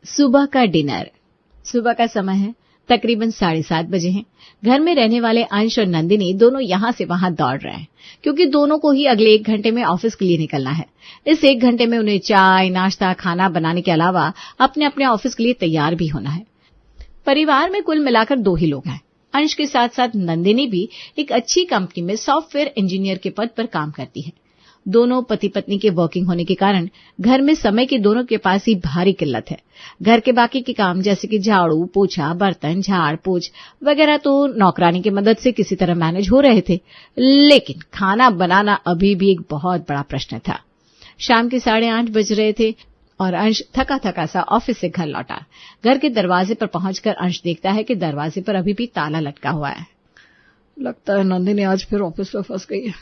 सुबह का डिनर। सुबह का समय है, तकरीबन 7:30 बजे हैं। घर में रहने वाले अंश और नंदिनी दोनों यहां से वहां दौड़ रहे हैं, क्योंकि दोनों को ही अगले 1 घंटे में ऑफिस के लिए निकलना है। इस 1 घंटे में उन्हें चाय, नाश्ता, खाना बनाने के अलावा अपने अपने ऑफिस के लिए तैयार भी होना है। परिवार में कुल मिलाकर 2 ही लोग हैं। अंश के साथ साथ नंदिनी भी एक अच्छी कंपनी में सॉफ्टवेयर इंजीनियर के पद पर काम करती है। दोनों पति पत्नी के वर्किंग होने के कारण घर में समय की दोनों के पास ही भारी किल्लत है। घर के बाकी के काम जैसे कि झाड़ू, पोछा, बर्तन, झाड़ पोछ वगैरह तो नौकरानी की मदद से किसी तरह मैनेज हो रहे थे, लेकिन खाना बनाना अभी भी एक बहुत बड़ा प्रश्न था। शाम के 8:30 बज रहे थे और अंश थका थका सा ऑफिस से घर लौटा। घर के दरवाजे पर पहुंचकर अंश देखता है कि दरवाजे पर अभी भी ताला लटका हुआ है। लगता है नंदिनी आज फिर ऑफिस में फंस गई है।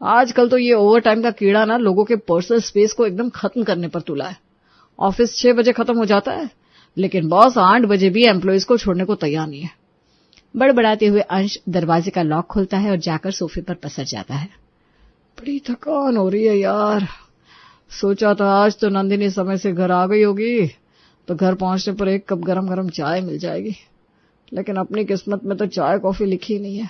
आजकल तो ये ओवर टाइम का कीड़ा ना लोगों के पर्सनल स्पेस को एकदम खत्म करने पर तुला है। ऑफिस 6 बजे खत्म हो जाता है, लेकिन बॉस 8 बजे भी एम्प्लॉइज को छोड़ने को तैयार नहीं है। बड़बड़ाते हुए अंश दरवाजे का लॉक खोलता है और जाकर सोफे पर पसर जाता है। बड़ी थकान हो रही है यार। सोचा था आज तो नंदिनी समय से घर आ गई होगी तो घर पहुंचने पर 1 कप गरम गरम चाय मिल जाएगी, लेकिन अपनी किस्मत में तो चाय कॉफी लिखी नहीं है।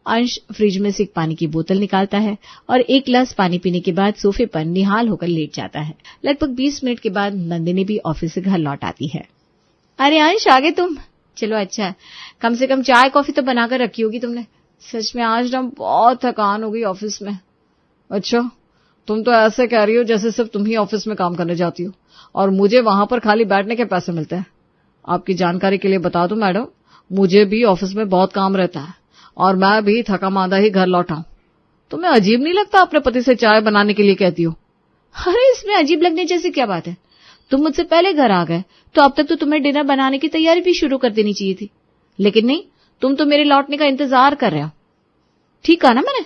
अंश फ्रिज में से एक पानी की बोतल निकालता है और 1 गिलास पानी पीने के बाद सोफे पर निहाल होकर लेट जाता है। लगभग 20 मिनट के बाद नंदिनी भी ऑफिस से घर लौट आती है। अरे अंश, आ गए तुम? चलो अच्छा, कम से कम चाय कॉफी तो बनाकर रखी होगी तुमने। सच में आज ना बहुत थकान हो गई ऑफिस में। अच्छा, तुम तो ऐसे कह रही हो जैसे सिर्फ तुम ही ऑफिस में काम करने जाती हो और मुझे वहां पर खाली बैठने के पैसे मिलते हैं। आपकी जानकारी के लिए बता दूं मैडम, मुझे भी ऑफिस में बहुत काम रहता है और मैं भी थका मांदा ही घर लौटा हूं। तुम्हें अजीब नहीं लगता अपने पति से चाय बनाने के लिए कहती हो? अरे इसमें अजीब लगने जैसी क्या बात है? तुम मुझसे पहले घर आ गए तो अब तक तो तुम्हें डिनर बनाने की तैयारी भी शुरू कर देनी चाहिए थी, लेकिन नहीं, तुम तो मेरे लौटने का इंतजार कर रहे हो। ठीक कहा ना मैंने?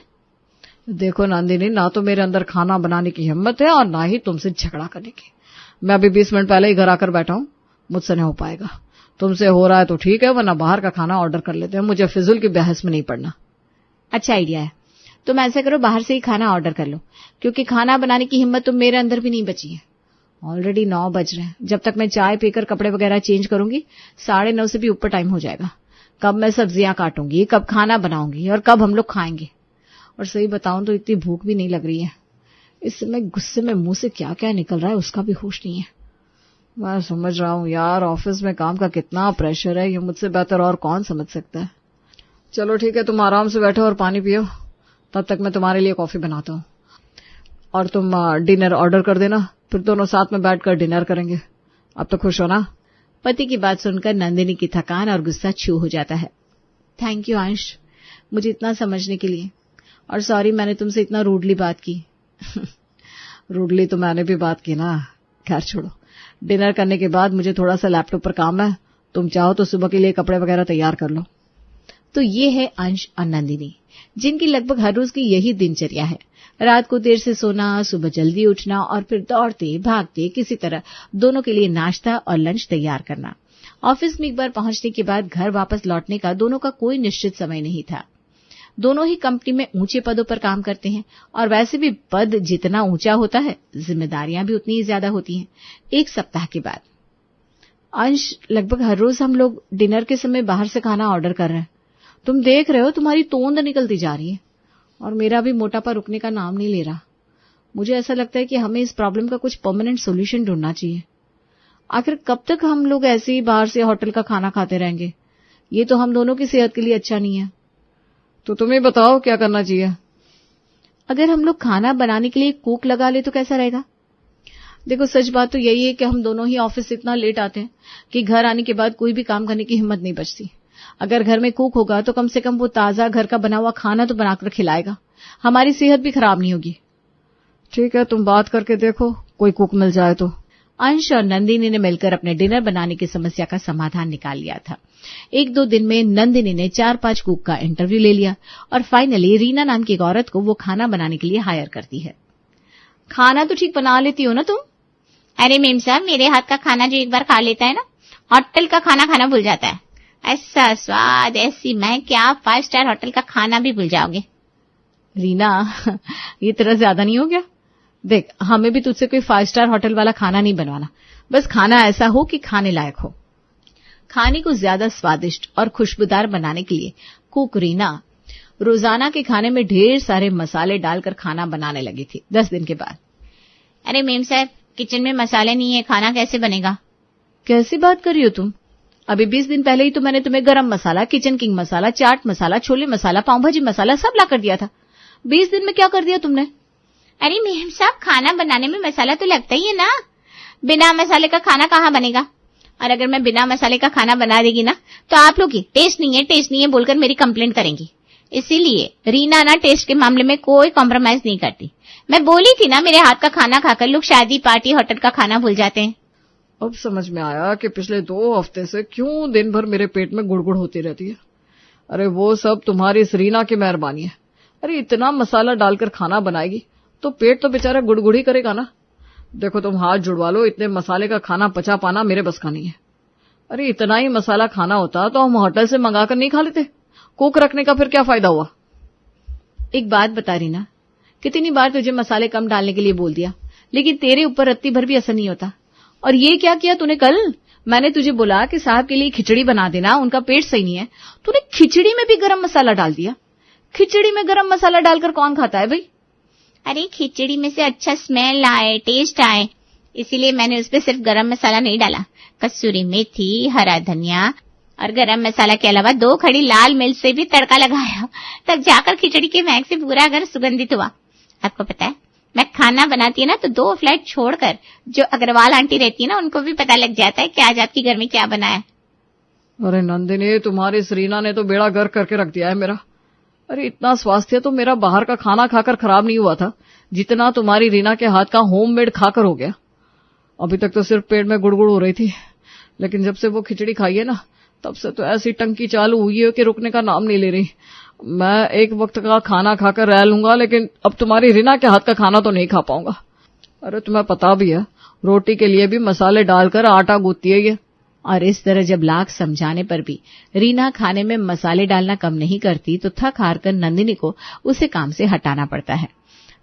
देखो नंदिनी, ना तो मेरे अंदर खाना बनाने की हिम्मत है और ना ही तुमसे झगड़ा करने की। मैं अभी 20 मिनट पहले ही घर आकर बैठा हूं, मुझसे नहीं हो पाएगा। तुमसे हो रहा है तो ठीक है, वरना बाहर का खाना ऑर्डर कर लेते हैं। मुझे फिजूल की बहस में नहीं पड़ना। अच्छा आइडिया है, तुम ऐसा करो, बाहर से ही खाना ऑर्डर कर लो, क्योंकि खाना बनाने की हिम्मत तो मेरे अंदर भी नहीं बची है। ऑलरेडी 9 बज रहे हैं। जब तक मैं चाय पीकर कपड़े वगैरह चेंज करूंगी 9:30 से भी ऊपर टाइम हो जाएगा। कब मैं सब्जियां काटूंगी, कब खाना बनाऊंगी और कब हम लोग खाएंगे। और सही बताऊं तो इतनी भूख भी नहीं लग रही है। इस समय गुस्से में मुंह से क्या क्या निकल रहा है उसका भी होश नहीं है। मैं समझ रहा हूं यार, ऑफिस में काम का कितना प्रेशर है, ये मुझसे बेहतर और कौन समझ सकता है। चलो ठीक है, तुम आराम से बैठो और पानी पियो, तब तक मैं तुम्हारे लिए कॉफी बनाता हूं। और तुम डिनर ऑर्डर कर देना, फिर दोनों साथ में बैठकर डिनर करेंगे। अब तो खुश हो ना? पति की बात सुनकर नंदिनी की थकान और गुस्सा छू हो जाता है। थैंक यू अंश, मुझे इतना समझने के लिए, और सॉरी मैंने तुमसे इतना रूडली बात की। रूडली तो मैंने भी बात की ना। खैर छोड़ो, डिनर करने के बाद मुझे थोड़ा सा लैपटॉप पर काम है। तुम चाहो तो सुबह के लिए कपड़े वगैरह तैयार कर लो। तो ये है अंश और नंदिनी, जिनकी लगभग हर रोज की यही दिनचर्या है। रात को देर से सोना, सुबह जल्दी उठना और फिर दौड़ते भागते किसी तरह दोनों के लिए नाश्ता और लंच तैयार करना। ऑफिस में एक बार पहुंचने के बाद घर वापस लौटने का दोनों का कोई निश्चित समय नहीं था। दोनों ही कंपनी में ऊंचे पदों पर काम करते हैं और वैसे भी पद जितना ऊंचा होता है जिम्मेदारियां भी उतनी ही ज्यादा होती हैं। 1 सप्ताह के बाद अंश, लगभग हर रोज हम लोग डिनर के समय बाहर से खाना ऑर्डर कर रहे हैं। तुम देख रहे हो तुम्हारी तोंद निकलती जा रही है और मेरा भी मोटापा रुकने का नाम नहीं ले रहा। मुझे ऐसा लगता है कि हमें इस प्रॉब्लम का कुछ परमानेंट सोल्यूशन ढूंढना चाहिए। आखिर कब तक हम लोग ऐसे ही बाहर से होटल का खाना खाते रहेंगे? ये तो हम दोनों की सेहत के लिए अच्छा नहीं है। तो तुम्हें बताओ क्या करना चाहिए। अगर हम लोग खाना बनाने के लिए कुक लगा ले तो कैसा रहेगा? देखो सच बात तो यही है कि हम दोनों ही ऑफिस से इतना लेट आते हैं कि घर आने के बाद कोई भी काम करने की हिम्मत नहीं बचती। अगर घर में कुक होगा तो कम से कम वो ताजा घर का बना हुआ खाना तो बनाकर खिलाएगा, हमारी सेहत भी खराब नहीं होगी। ठीक है, तुम बात करके देखो, कोई कुक मिल जाए तो। अंश और नंदिनी ने मिलकर अपने डिनर बनाने की समस्या का समाधान निकाल लिया था। 1-2 दिन में नंदिनी ने 4-5 कुक का इंटरव्यू ले लिया और फाइनली रीना नाम की एक औरत को वो खाना बनाने के लिए हायर करती है। खाना तो ठीक बना लेती हो ना तुम? अरे मेम साहब, मेरे हाथ का खाना जो एक बार खा लेता है ना, होटल का खाना खाना भूल जाता है। ऐसा स्वाद, ऐसी महक कि आप 5 स्टार होटल का खाना भी भूल जाओगे। रीना, ये तरह ज्यादा नहीं हो गया? देख, हमें भी तुझसे कोई 5 स्टार होटल वाला खाना नहीं बनवाना, बस खाना ऐसा हो कि खाने लायक हो। खाने को ज्यादा स्वादिष्ट और खुशबूदार बनाने के लिए कुक रीना रोजाना के खाने में ढेर सारे मसाले डालकर खाना बनाने लगी थी। 10 दिन के बाद, अरे मेम साहब, किचन में मसाले नहीं है, खाना कैसे बनेगा? कैसी बात कर रही हो तुम? अभी 20 दिन पहले ही तो मैंने तुम्हें गरम मसाला, किचन किंग मसाला, चाट मसाला, छोले मसाला, पाव भाजी मसाला सब ला कर दिया था। 20 दिन में क्या कर दिया तुमने? अरे मेम साहब, खाना बनाने में मसाला तो लगता ही है ना, बिना मसाले का खाना कहाँ बनेगा? और अगर मैं बिना मसाले का खाना बना देगी ना तो आप लोग ही टेस्ट नहीं है बोलकर मेरी कंप्लेंट करेंगी। इसीलिए रीना ना टेस्ट के मामले में कोई कॉम्प्रोमाइज नहीं करती। मैं बोली थी ना, मेरे हाथ का खाना खाकर लोग शादी पार्टी होटल का खाना भूल जाते हैं। अब समझ में आया कि पिछले 2 हफ्ते से क्यों दिन भर मेरे पेट में गुड़गुड़ होती रहती है। अरे वो सब तुम्हारी इस रीना की मेहरबानी है। अरे इतना मसाला डालकर खाना बनाएगी तो पेट तो बेचारा गुड़गुड़ ही करेगा ना। देखो तुम हाथ जुड़वा लो, इतने मसाले का खाना पचा पाना मेरे बस का नहीं है। अरे इतना ही मसाला खाना होता तो हम होटल से मंगाकर नहीं खा लेते? कुक रखने का फिर क्या फायदा हुआ? एक बात बता रीना, कितनी बार तुझे मसाले कम डालने के लिए बोल दिया, लेकिन तेरे ऊपर रत्ती भर भी असर नहीं होता। और ये क्या किया तूने कल? मैंने तुझे बोला कि साहब के लिए खिचड़ी बना देना, उनका पेट सही नहीं है, तूने खिचड़ी में भी गरम मसाला डाल दिया। खिचड़ी में गरम मसाला डालकर कौन खाता है भाई? अरे खिचड़ी में से अच्छा स्मेल आए, टेस्ट आए, इसीलिए मैंने उसपे सिर्फ गरम मसाला नहीं डाला, कसूरी मेथी, हरा धनिया और गरम मसाला के अलावा 2 खड़ी लाल मिर्च से भी तड़का लगाया, तब जाकर खिचड़ी के महक से पूरा घर सुगंधित हुआ। आपको पता है, मैं खाना बनाती है ना तो 2 फ्लैट छोड़कर जो अग्रवाल आंटी रहती है ना, उनको भी पता लग जाता है कि आज आपकी घर में क्या बना है। अरे नंदिनी, तुम्हारी रीना ने तो बेड़ा गर्क करके रख दिया है मेरा। अरे इतना स्वास्थ्य तो मेरा बाहर का खाना खाकर खराब नहीं हुआ था जितना तुम्हारी रीना के हाथ का होममेड खाकर हो गया। अभी तक तो सिर्फ पेट में गुड़गुड़ हो रही थी, लेकिन जब से वो खिचड़ी खाई है ना, तब से तो ऐसी टंकी चालू हुई है कि रुकने का नाम नहीं ले रही। मैं एक वक्त का खाना खाकर रह लूंगा, लेकिन अब तुम्हारी रीना के हाथ का खाना तो नहीं खा पाऊंगा। अरे तुम्हें पता भी है, रोटी के लिए भी मसाले डालकर आटा गूंथती है ये। और इस तरह जब लाख समझाने पर भी रीना खाने में मसाले डालना कम नहीं करती तो थक हार कर नंदिनी को उसे काम से हटाना पड़ता है।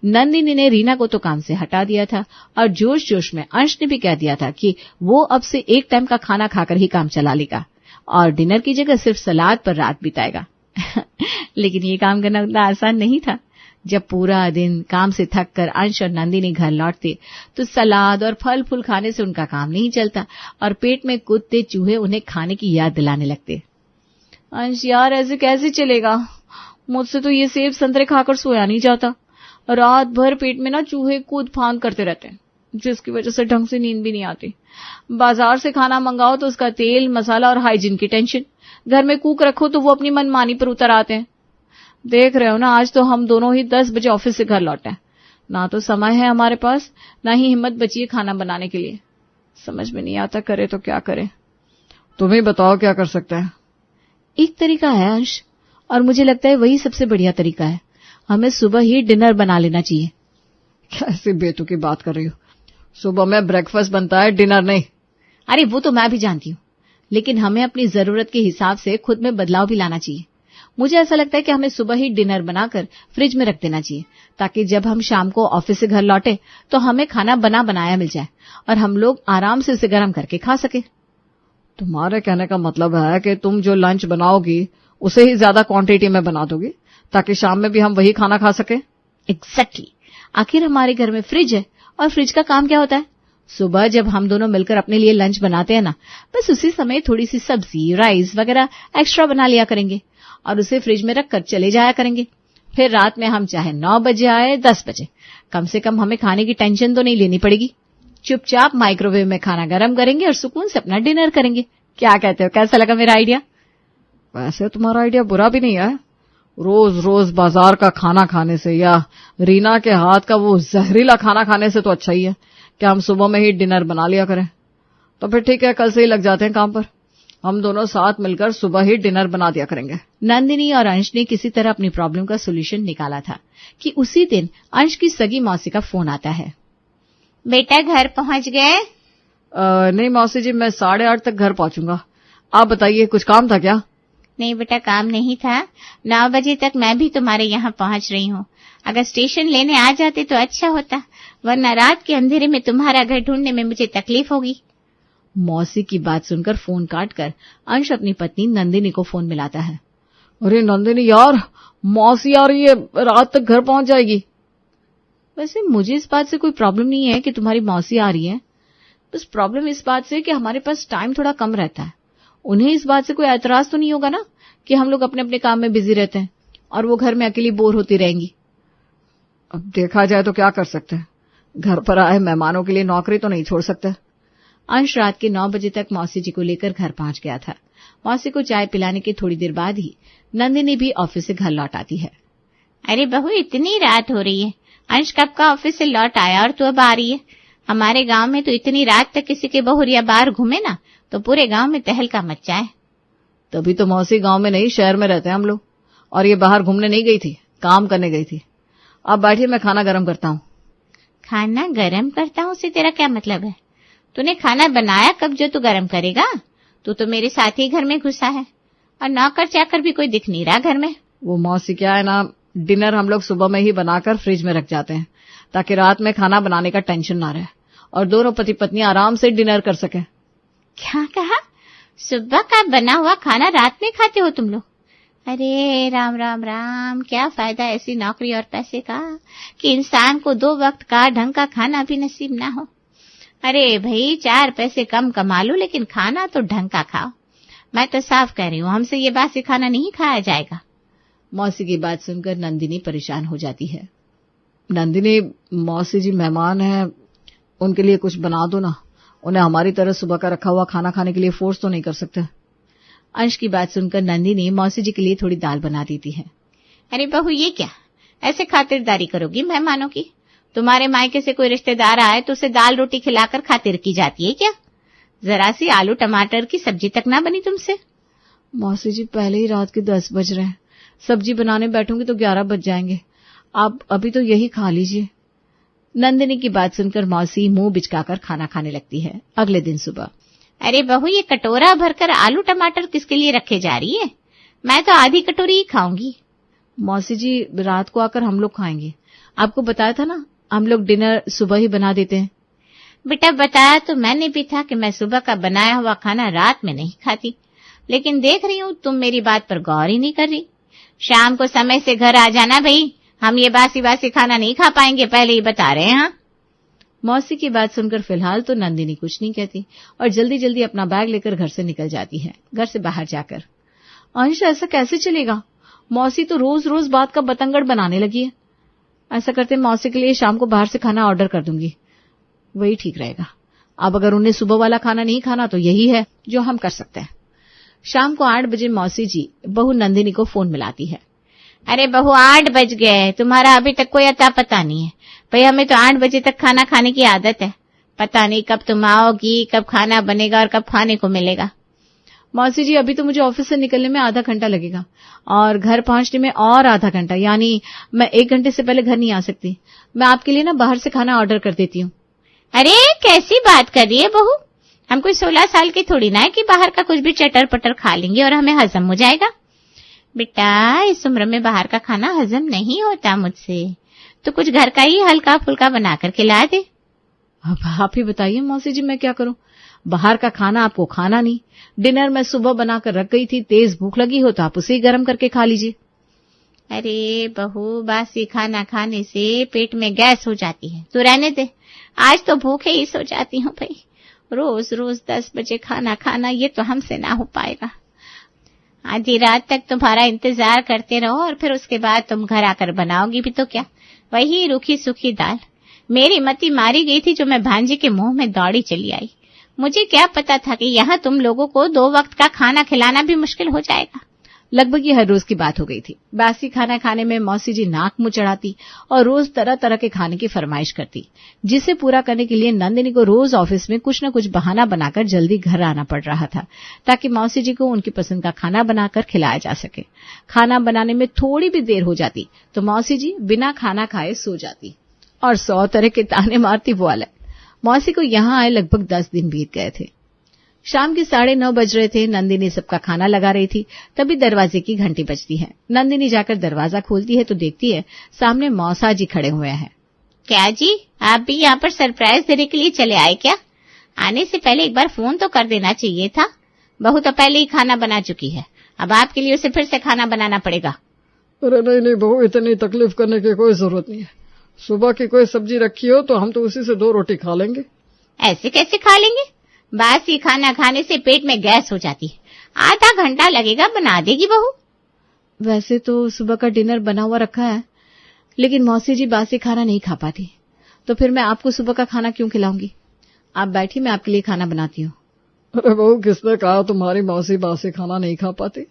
नंदिनी ने रीना को तो काम से हटा दिया था और जोश जोश में अंश ने भी कह दिया था कि वो अब से एक टाइम का खाना खाकर ही काम चला लेगा और डिनर की जगह सिर्फ सलाद पर रात बिताएगा। लेकिन ये काम करना उतना आसान नहीं था। जब पूरा दिन काम से थक कर अंश और नंदिनी घर लौटते तो सलाद और फल फूल खाने से उनका काम नहीं चलता और पेट में कूदते चूहे उन्हें खाने की याद दिलाने लगते। अंश यार, ऐसे कैसे चलेगा? मुझसे तो ये सेब संतरे खाकर सोया नहीं जाता। रात भर पेट में ना चूहे कूद फांद करते रहते हैं, जिसकी वजह से ढंग से नींद भी नहीं आती। बाजार से खाना मंगाओ तो उसका तेल मसाला और हाइजीन की टेंशन, घर में कुक रखो तो वो अपनी मनमानी पर उतर आते हैं। देख रहे हो ना, आज तो हम दोनों ही 10 बजे ऑफिस से घर लौटे हैं। ना तो समय है हमारे पास, ना ही हिम्मत बची है खाना बनाने के लिए। समझ में नहीं आता करे तो क्या करे। तुम ही बताओ क्या कर सकते हैं। एक तरीका है अंश, और मुझे लगता है वही सबसे बढ़िया तरीका है। हमें सुबह ही डिनर बना लेना चाहिए। कैसी बेतुकी बात कर रही हो? सुबह में ब्रेकफास्ट बनता है, डिनर नहीं। अरे वो तो मैं भी जानती हूँ, लेकिन हमें अपनी जरूरत के हिसाब से खुद में बदलाव भी लाना चाहिए। मुझे ऐसा लगता है कि हमें सुबह ही डिनर बनाकर फ्रिज में रख देना चाहिए, ताकि जब हम शाम को ऑफिस से घर लौटे तो हमें खाना बना बनाया मिल जाए और हम लोग आराम से उसे गर्म करके खा सके। तुम्हारे कहने का मतलब है कि तुम जो लंच बनाओगी उसे ही ज्यादा क्वांटिटी में बना दोगी ताकि शाम में भी हम वही खाना खा सके? एग्जैक्टली। आखिर हमारे घर में फ्रिज है, और फ्रिज का काम क्या होता है? सुबह जब हम दोनों मिलकर अपने लिए लंच बनाते हैं ना, बस उसी समय थोड़ी सी सब्जी, राइस वगैरह एक्स्ट्रा बना लिया करेंगे और उसे फ्रिज में रखकर चले जाया करेंगे। फिर रात में हम चाहे 9 बजे आए 10 बजे, कम से कम हमें खाने की टेंशन तो नहीं लेनी पड़ेगी। चुपचाप माइक्रोवेव में खाना गर्म करेंगे और सुकून से अपना डिनर करेंगे। क्या कहते हो, कैसा लगा मेरा आइडिया? वैसे तुम्हारा आइडिया बुरा भी नहीं है। रोज रोज बाजार का खाना खाने से या रीना के हाथ का वो जहरीला खाना खाने से तो अच्छा ही है कि हम सुबह में ही डिनर बना लिया करें। तो फिर ठीक है, कल से ही लग जाते हैं काम पर। हम दोनों साथ मिलकर सुबह ही डिनर बना दिया करेंगे। नंदिनी और अंश ने किसी तरह अपनी प्रॉब्लम का सोल्यूशन निकाला था कि उसी दिन अंश की सगी मौसी का फोन आता है। बेटा घर पहुंच गए? नहीं मौसी जी, मैं 8:30 तक घर पहुंचूंगा। आप बताइए, कुछ काम था क्या? नहीं बेटा, काम नहीं था। 9 बजे तक मैं भी तुम्हारे यहाँ पहुंच रही हूँ। अगर स्टेशन लेने आ जाते तो अच्छा होता, वरना रात के अंधेरे में तुम्हारा घर ढूंढने में मुझे तकलीफ होगी। मौसी की बात सुनकर फोन काटकर अंश अपनी पत्नी नंदिनी को फोन मिलाता है। अरे नंदिनी यार, मौसी आ रही है, रात तक घर पहुंच जाएगी। वैसे मुझे इस बात से कोई प्रॉब्लम नहीं है कि तुम्हारी मौसी आ रही है, बस प्रॉब्लम इस बात से कि हमारे पास टाइम थोड़ा कम रहता है। उन्हें इस बात से कोई ऐतराज तो नहीं होगा ना कि हम लोग अपने अपने काम में बिजी रहते हैं और वो घर में अकेली बोर होती रहेंगी। अब देखा जाए तो क्या कर सकते हैं, घर पर आए मेहमानों के लिए नौकरी तो नहीं छोड़ सकते। अंश रात के 9 बजे तक मौसी जी को लेकर घर पहुंच गया था। मौसी को चाय पिलाने के थोड़ी देर बाद ही नंदिनी भी ऑफिस से घर लौट आती है। अरे बहू, इतनी रात हो रही है, अंश कब का ऑफिस से लौट आया और तू अब आ रही है? हमारे गांव में तो इतनी रात तक किसी के बहुरिया बाहर घूमे ना तो पूरे गांव में तहलका मच जाए। तभी तो मौसी गांव में नहीं, शहर में रहते हैं हम लोग, और ये बाहर घूमने नहीं गई थी, काम करने गई थी। अब बैठिए, मैं खाना गरम करता हूँ। खाना गरम करता हूँ से तेरा क्या मतलब है? तूने खाना बनाया कब जो तू गरम करेगा? तू तो मेरे साथ ही घर में घुसा है और नौकर चाकर भी कोई दिख नहीं रहा घर में। वो मौसी क्या है ना, डिनर हम लोग सुबह में ही बनाकर फ्रिज में रख जाते हैं ताकि रात में खाना बनाने का टेंशन ना रहे और दोनों पति पत्नी आराम से डिनर कर सके। क्या कहा? सुबह का बना हुआ खाना रात में खाते हो तुम लोग? अरे राम राम राम, क्या फायदा ऐसी नौकरी और पैसे का कि इंसान को 2 वक्त का ढंग का खाना भी नसीब ना हो। अरे भाई, 4 पैसे कम कमा लो लेकिन खाना तो ढंग का खाओ। मैं तो साफ कह रही हूँ, हमसे ये बासी खाना नहीं खाया जाएगा। मौसी की बात सुनकर नंदिनी परेशान हो जाती है। नंदिनी, मौसी जी मेहमान है, उनके लिए कुछ बना दो ना। उन्हें हमारी तरह सुबह का रखा हुआ खाना खाने के लिए फोर्स तो नहीं कर सकते। अंश की बात सुनकर नंदिनी मौसी जी के लिए थोड़ी दाल बना देती है। अरे बहू, ये क्या ऐसे खातिरदारी करोगी मेहमानों की? तुम्हारे मायके से कोई रिश्तेदार आए तो उसे दाल रोटी खिलाकर खातिर की जाती है क्या? जरा सी आलू टमाटर की सब्जी तक ना बनी तुमसे? मौसी जी, पहले ही रात के 10 बज रहे हैं, सब्जी बनाने बैठूंगी तो 11 बज जाएंगे। आप अभी तो यही खा लीजिए। नंदिनी की बात सुनकर मौसी मुंह बिचकाकर खाना खाने लगती है। अगले दिन सुबह, अरे बहू, ये कटोरा भरकर आलू टमाटर किसके लिए रखे जा रही है? मैं तो आधी कटोरी ही खाऊंगी। मौसी जी, रात को आकर हम लोग खाएंगे। आपको बताया था ना, हम लोग डिनर सुबह ही बना देते हैं। बेटा, बताया तो मैंने भी था कि मैं सुबह का बनाया हुआ खाना रात में नहीं खाती, लेकिन देख रही हूँ तुम मेरी बात पर गौर ही नहीं कर रही। शाम को समय से घर आ जाना भाई, हम ये बासी बासी खाना नहीं खा पाएंगे, पहले ही बता रहे हैं। हाँ। मौसी की बात सुनकर फिलहाल तो नंदिनी कुछ नहीं कहती और जल्दी जल्दी अपना बैग लेकर घर से निकल जाती है। घर से बाहर जाकर, अंश, ऐसा कैसे चलेगा? मौसी तो रोज रोज बात का बतंगड़ बनाने लगी है। ऐसा करते मौसी के लिए शाम को बाहर से खाना ऑर्डर कर दूंगी, वही ठीक रहेगा। अब अगर उन्हें सुबह वाला खाना नहीं खाना तो यही है जो हम कर सकते हैं। शाम को 8 बजे मौसी जी बहू नंदिनी को फोन मिलाती है। अरे बहू, 8 बज गए, तुम्हारा अभी तक कोई अता पता नहीं है। भाई, हमें तो 8 बजे तक खाना खाने की आदत है। पता नहीं कब तुम आओगी, कब खाना बनेगा और कब खाने को मिलेगा। मौसी जी, अभी तो मुझे ऑफिस से निकलने में आधा घंटा लगेगा और घर पहुंचने में और आधा घंटा, यानी मैं 1 घंटे से पहले घर नहीं आ सकती। मैं आपके लिए ना बाहर से खाना ऑर्डर कर देती हूँ। अरे कैसी बात कर रही है बहू? हम कोई 16 साल की थोड़ी ना है कि बाहर का कुछ भी चटर पटर खा लेंगे और हमें हजम हो जाएगा। बेटा, इस उम्र में बाहर का खाना हजम नहीं होता मुझसे, तो कुछ घर का ही हल्का फुल्का बनाकर खिला दे। अब आप ही बताइए मौसी जी, मैं क्या करूं? बाहर का खाना आपको खाना नहीं। डिनर मैं सुबह बनाकर रख गई थी, तेज भूख लगी हो तो आप उसे ही गर्म करके खा लीजिए। अरे बहू, बासी खाना खाने से पेट में गैस हो जाती है, तो रहने दे। आज तो भूखे ही सो जाती हूँ भाई। रोज रोज 10 बजे खाना खाना, ये तो हमसे ना हो पाएगा। आधी रात तक तुम्हारा इंतजार करते रहो और फिर उसके बाद तुम घर आकर बनाओगी भी तो क्या? वही रूखी सूखी दाल। मेरी मती मारी गई थी जो मैं भांजी के मुंह में दौड़ी चली आई। मुझे क्या पता था कि यहाँ तुम लोगों को 2 वक्त का खाना खिलाना भी मुश्किल हो जाएगा। लगभग ये हर रोज की बात हो गई थी। बासी खाना खाने में मौसी जी नाक मुंह चढ़ाती और रोज तरह तरह के खाने की फरमाइश करती, जिसे पूरा करने के लिए नंदिनी को रोज ऑफिस में कुछ न कुछ बहाना बनाकर जल्दी घर आना पड़ रहा था, ताकि मौसी जी को उनकी पसंद का खाना बनाकर खिलाया जा सके। खाना बनाने में थोड़ी भी देर हो जाती तो मौसी जी बिना खाना खाए सो जाती और 100 तरह के ताने मारती वो अलग। मौसी को यहाँ आए लगभग 10 दिन बीत गए थे। शाम के 9:30 बज रहे थे। नंदिनी सबका खाना लगा रही थी, तभी दरवाजे की घंटी बजती है। नंदिनी जाकर दरवाजा खोलती है तो देखती है सामने मौसा जी खड़े हुए हैं। क्या जी, आप भी यहाँ पर सरप्राइज देने के लिए चले आए क्या? आने से पहले एक बार फोन तो कर देना चाहिए था। बहू तो पहले ही खाना बना चुकी है, अब आपके लिए उसे फिर से खाना बनाना पड़ेगा। अरे नहीं बहू, इतनी तकलीफ करने की कोई जरूरत नहीं है। सुबह की कोई सब्जी रखी हो तो हम तो उसी से 2 रोटी खा लेंगे। ऐसे कैसे खा लेंगे? बासी खाना खाने से पेट में गैस हो जाती है। आधा घंटा लगेगा, बना देगी बहू। वैसे तो सुबह का डिनर बना हुआ रखा है, लेकिन मौसी जी बासी खाना नहीं खा पाती, तो फिर मैं आपको सुबह का खाना क्यों खिलाऊंगी? आप बैठी, मैं आपके लिए खाना बनाती हूँ। अरे बहू, किसने कहा तुम्हारी मौसी बासी खाना नहीं खा पाती?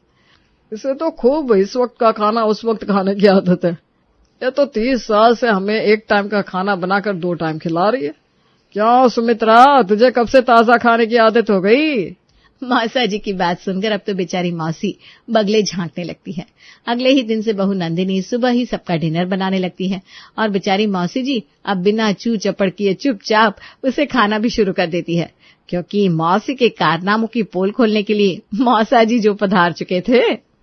इसे तो खूब इस वक्त का खाना उस वक्त खाने की आदत है। ये तो 30 साल से हमें एक टाइम का खाना बनाकर 2 टाइम खिला रही है। क्यों सुमित्रा, तुझे कब से ताजा खाने की आदत हो गई? मौसा जी की बात सुनकर अब तो बेचारी मौसी बगले झांकने लगती है। अगले ही दिन से बहू नंदिनी सुबह ही सबका डिनर बनाने लगती है और बेचारी मौसी जी अब बिना चू चपड़ किए चुपचाप उसे खाना भी शुरू कर देती है, क्योंकि मौसी के कारनामों की पोल खोलने के लिए मौसा जी जो पधार चुके थे।